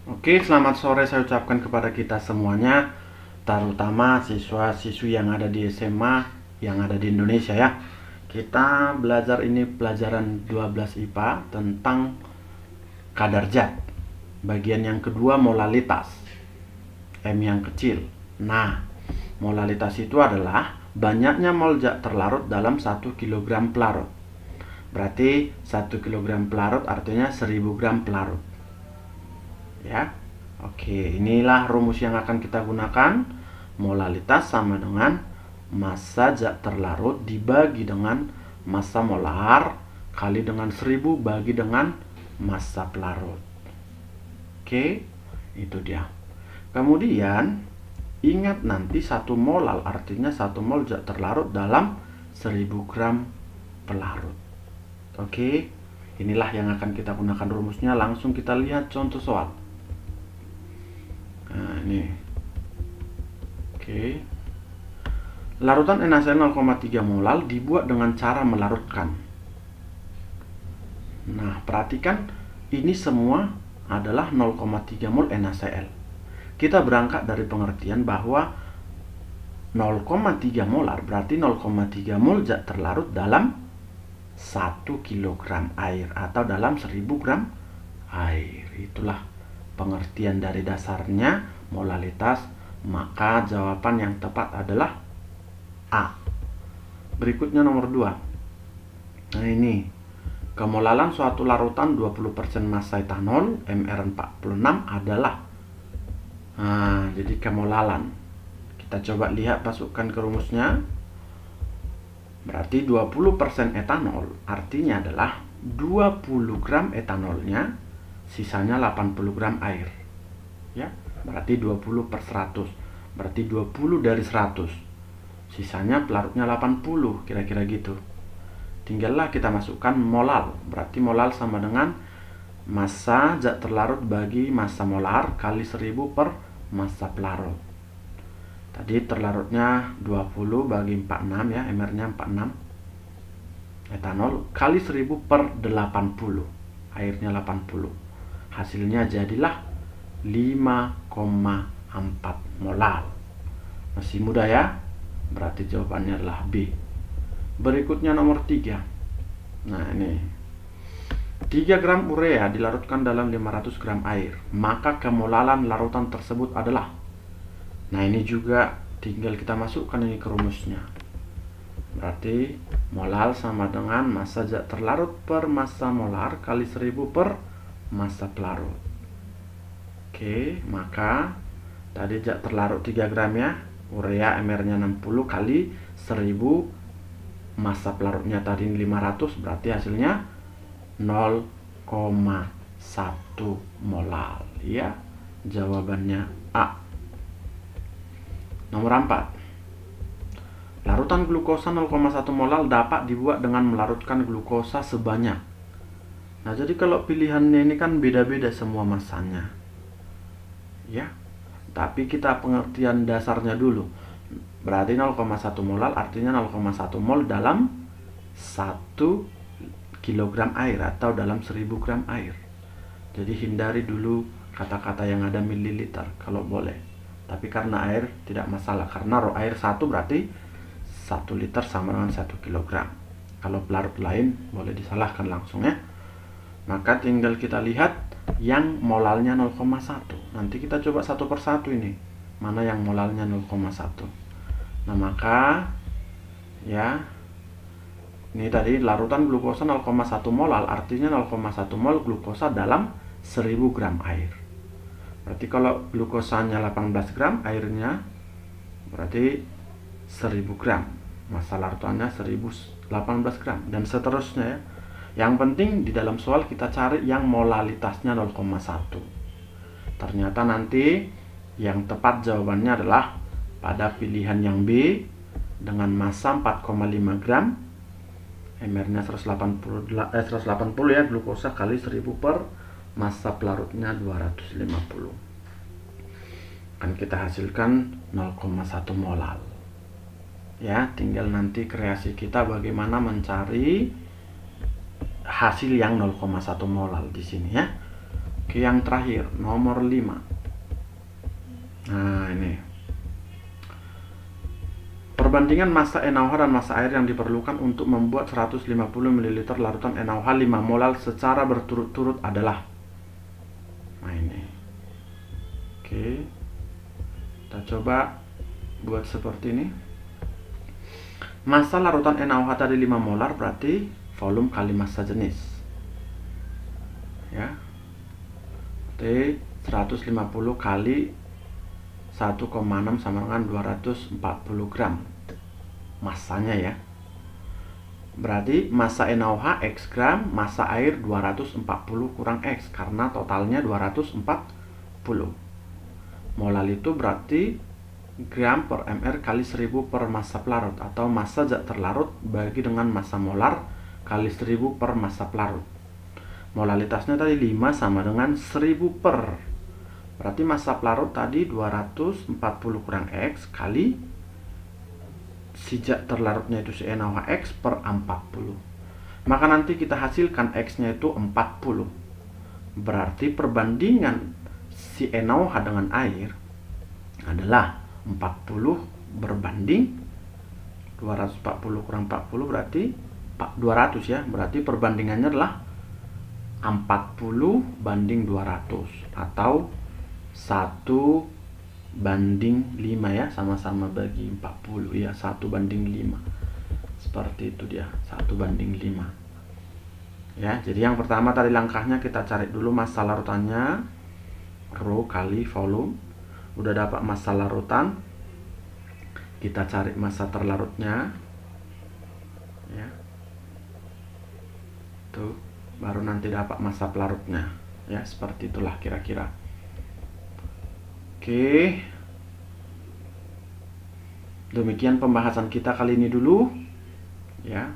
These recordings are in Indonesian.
Oke, selamat sore saya ucapkan kepada kita semuanya, terutama siswa-siswi yang ada di SMA yang ada di Indonesia ya. Kita belajar ini pelajaran 12 IPA tentang kadar zat. Bagian yang kedua molalitas. M yang kecil. Nah, molalitas itu adalah banyaknya mol zat terlarut dalam 1 kg pelarut. Berarti 1 kg pelarut artinya 1000 gram pelarut. Ya. Oke, inilah rumus yang akan kita gunakan. Molalitas sama dengan massa zat terlarut dibagi dengan massa molar kali dengan 1000 bagi dengan massa pelarut. Oke, itu dia. Kemudian ingat nanti 1 molal artinya 1 mol zat terlarut dalam 1000 gram pelarut. Oke, inilah yang akan kita gunakan rumusnya. Langsung kita lihat contoh soal. Nah, ini. Oke. Larutan NaCl 0,3 molal dibuat dengan cara melarutkan. Nah, perhatikan ini semua adalah 0,3 mol NaCl. Kita berangkat dari pengertian bahwa 0,3 molar berarti 0,3 mol zat terlarut dalam 1 kg air atau dalam 1000 gram air. Itulah pengertian dari dasarnya molalitas, maka jawaban yang tepat adalah A. Berikutnya nomor 2. Nah, ini kemolalan suatu larutan 20% massa etanol MR46 adalah jadi kemolalan. Kita coba lihat, masukkan ke rumusnya. Berarti 20% etanol artinya adalah 20 gram etanolnya, sisanya 80 gram air. Ya, berarti 20 per 100. Berarti 20 dari 100. Sisanya pelarutnya 80, kira-kira gitu. Tinggallah kita masukkan molal. Berarti molal sama dengan massa zat terlarut bagi massa molar kali 1000 per massa pelarut. Tadi terlarutnya 20 bagi 46 ya, MR-nya 46. Etanol kali 1000 per 80. Airnya 80. Hasilnya jadilah 5,4 molal. Masih mudah ya? Berarti jawabannya adalah B. Berikutnya nomor 3. Nah, ini 3 gram urea dilarutkan dalam 500 gram air, maka kemolalan larutan tersebut adalah. Nah, ini juga tinggal kita masukkan ini ke rumusnya. Berarti molal sama dengan massa zat terlarut per massa molar kali 1000 per massa pelarut. Oke, maka tadi zat terlarut 3 gram ya, urea MR-nya 60 kali 1000, massa pelarutnya tadi 500, berarti hasilnya 0,1 molal ya. Jawabannya A. Nomor 4. Larutan glukosa 0,1 molal dapat dibuat dengan melarutkan glukosa sebanyak. Nah, jadi kalau pilihannya ini kan beda-beda semua masanya. Ya. Tapi kita pengertian dasarnya dulu. Berarti 0,1 molal artinya 0,1 mol dalam 1 kilogram air atau dalam 1000 gram air. Jadi hindari dulu kata-kata yang ada mililiter kalau boleh. Tapi karena air tidak masalah, karena air 1 berarti 1 liter sama dengan 1 kilogram. Kalau pelarut lain boleh disalahkan langsung ya. Maka tinggal kita lihat yang molalnya 0,1. Nanti kita coba satu persatu ini. Mana yang molalnya 0,1. Nah, maka ya, ini tadi larutan glukosa 0,1 molal artinya 0,1 mol glukosa dalam 1000 gram air. Berarti kalau glukosanya 18 gram, airnya berarti 1000 gram. Massa larutannya 1018 gram dan seterusnya ya. Yang penting di dalam soal kita cari yang molalitasnya 0,1. Ternyata nanti yang tepat jawabannya adalah pada pilihan yang B dengan massa 4,5 gram, MR-nya 180 ya, glukosa kali 1000 per massa pelarutnya 250. Akan kita hasilkan 0,1 molal. Ya, tinggal nanti kreasi kita bagaimana mencari hasil yang 0,1 molal di sini ya. Oke, yang terakhir nomor 5. Nah, ini perbandingan massa NaOH dan massa air yang diperlukan untuk membuat 150 ml larutan NaOH 5 mol secara berturut-turut adalah. Nah, ini. Oke. Kita coba buat seperti ini. Massa larutan NaOH tadi 5 molar berarti volume kali massa jenis. Ya. Berarti 150 kali 1,6 sama dengan 240 gram massanya ya. Berarti massa NaOH X gram, massa air 240 kurang X karena totalnya 240. Molal itu berarti gram per mr kali 1000 per massa pelarut, atau massa zat terlarut bagi dengan massa molar kali 1000 per massa pelarut. Molalitasnya tadi 5 sama dengan 1000 per. Berarti massa pelarut tadi 240 kurang X kali si zat terlarutnya itu si NaOH X per 40. Maka nanti kita hasilkan X-nya itu 40. Berarti perbandingan si NaOH dengan air adalah 40 berbanding 240 kurang 40 berarti 200 ya. Berarti perbandingannya adalah 40 banding 200 atau 1 banding 5 ya, sama-sama bagi 40 ya, 1 banding 5. Seperti itu dia, 1 banding 5. Ya, jadi yang pertama tadi langkahnya kita cari dulu massa larutannya, rho kali volume. Udah dapat massa larutan, kita cari massa terlarutnya. Ya. Tuh, baru nanti dapat massa pelarutnya. Ya, seperti itulah kira-kira. Oke, demikian pembahasan kita kali ini dulu ya.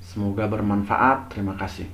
Semoga bermanfaat. Terima kasih.